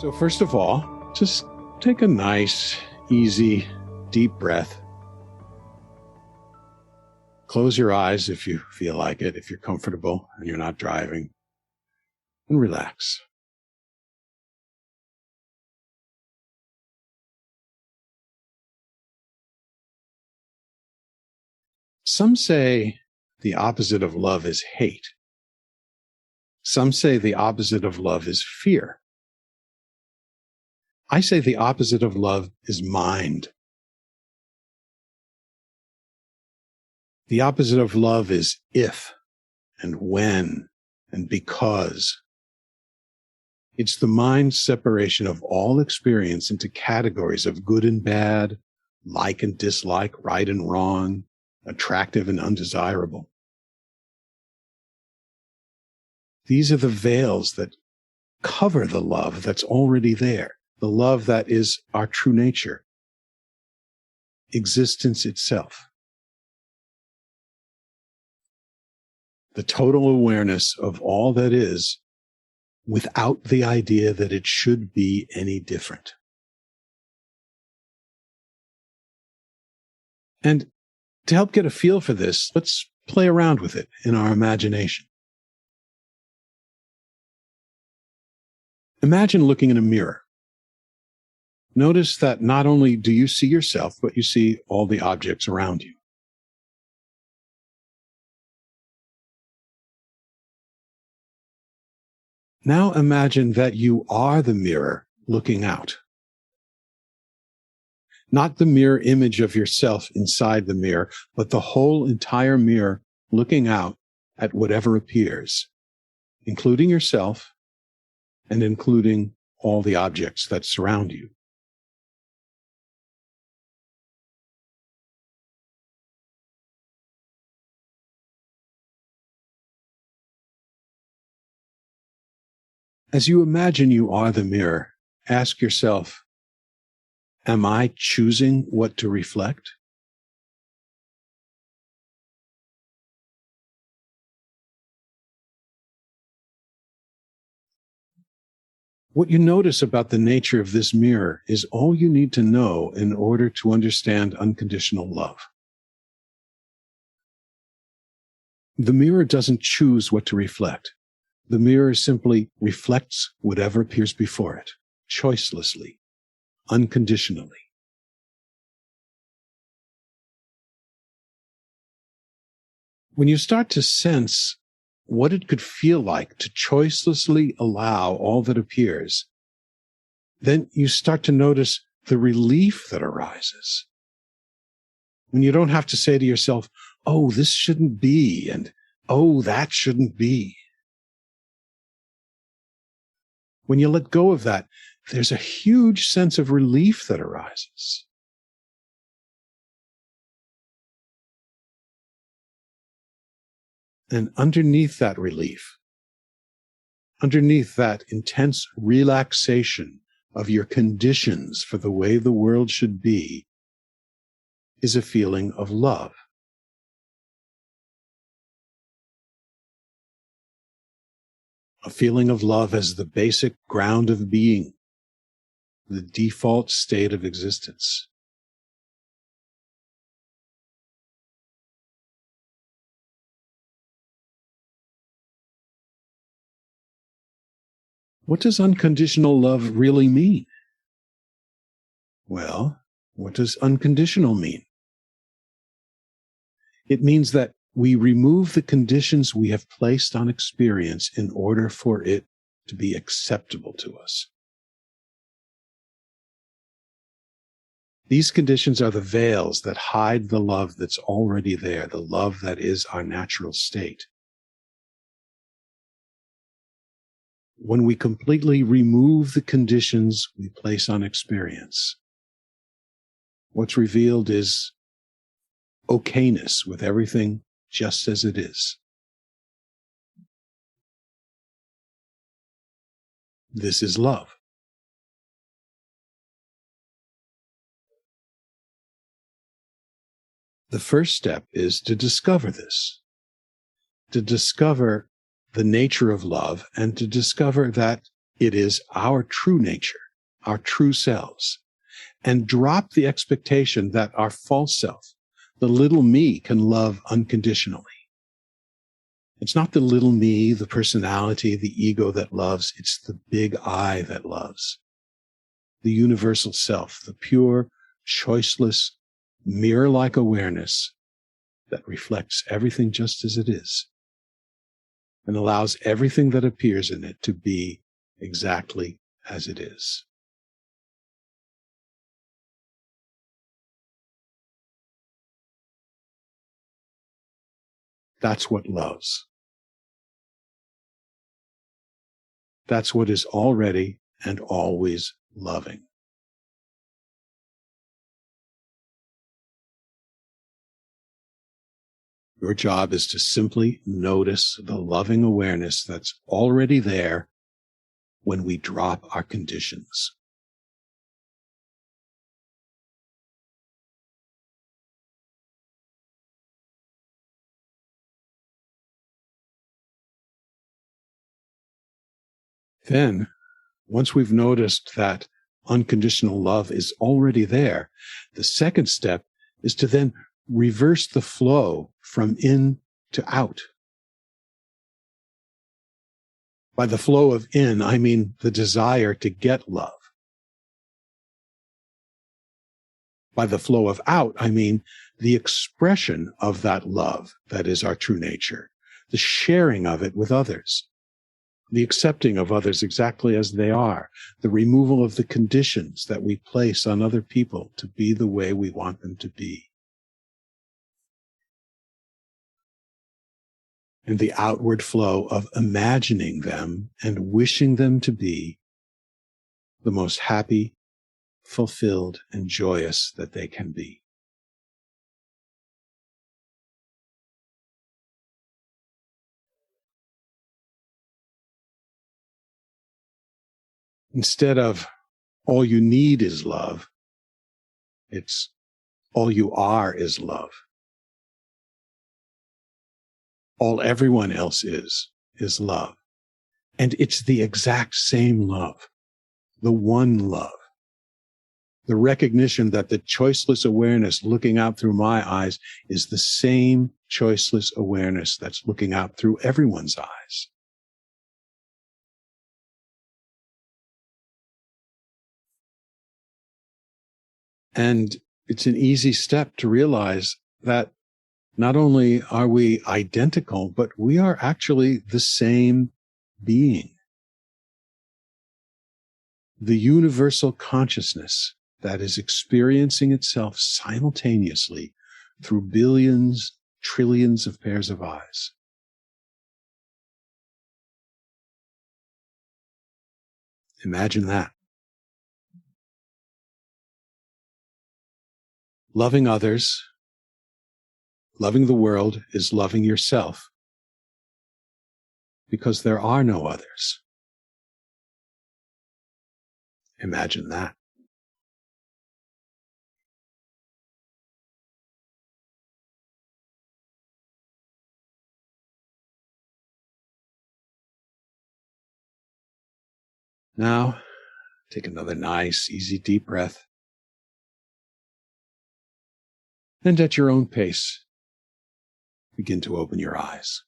So first of all, just take a nice, easy, deep breath. Close your eyes if you feel like it, if you're comfortable and you're not driving, and relax. Some say the opposite of love is hate. Some say the opposite of love is fear. I say the opposite of love is mind. The opposite of love is if and when and because. It's the mind's separation of all experience into categories of good and bad, like and dislike, right and wrong, attractive and undesirable. These are the veils that cover the love that's already there, the love that is our true nature, existence itself. The total awareness of all that is without the idea that it should be any different. And to help get a feel for this, let's play around with it in our imagination. Imagine looking in a mirror. Notice that not only do you see yourself, but you see all the objects around you. Now imagine that you are the mirror looking out. Not the mirror image of yourself inside the mirror, but the whole entire mirror looking out at whatever appears, including yourself and including all the objects that surround you. As you imagine you are the mirror, ask yourself, am I choosing what to reflect? What you notice about the nature of this mirror is all you need to know in order to understand unconditional love. The mirror doesn't choose what to reflect. The mirror simply reflects whatever appears before it, choicelessly, unconditionally. When you start to sense what it could feel like to choicelessly allow all that appears, then you start to notice the relief that arises. When you don't have to say to yourself, oh, this shouldn't be, and oh, that shouldn't be. When you let go of that, there's a huge sense of relief that arises. And underneath that relief, underneath that intense relaxation of your conditions for the way the world should be, is a feeling of love. A feeling of love as the basic ground of being, the default state of existence. What does unconditional love really mean? Well, what does unconditional mean? It means that we remove the conditions we have placed on experience in order for it to be acceptable to us. These conditions are the veils that hide the love that's already there, the love that is our natural state. When we completely remove the conditions we place on experience, what's revealed is okayness with everything just as it is. This is love. The first step is to discover this, to discover the nature of love, and to discover that it is our true nature, our true selves, and drop the expectation that our false self, the little me, can love unconditionally. It's not the little me, the personality, the ego that loves. It's the big I that loves. The universal self, the pure, choiceless, mirror-like awareness that reflects everything just as it is and allows everything that appears in it to be exactly as it is. That's what loves. That's what is already and always loving. Your job is to simply notice the loving awareness that's already there when we drop our conditions. Then, once we've noticed that unconditional love is already there, the second step is to then reverse the flow from in to out. By the flow of in, I mean the desire to get love. By the flow of out, I mean the expression of that love that is our true nature, the sharing of it with others, the accepting of others exactly as they are, the removal of the conditions that we place on other people to be the way we want them to be. And the outward flow of imagining them and wishing them to be the most happy, fulfilled, and joyous that they can be. Instead of all you need is love, it's all you are is love. All everyone else is love. And it's the exact same love, the one love. The recognition that the choiceless awareness looking out through my eyes is the same choiceless awareness that's looking out through everyone's eyes. And it's an easy step to realize that not only are we identical, but we are actually the same being. The universal consciousness that is experiencing itself simultaneously through billions, trillions of pairs of eyes. Imagine that. Loving others, loving the world is loving yourself because there are no others. Imagine that. Now, take another nice, easy, deep breath. And at your own pace, begin to open your eyes.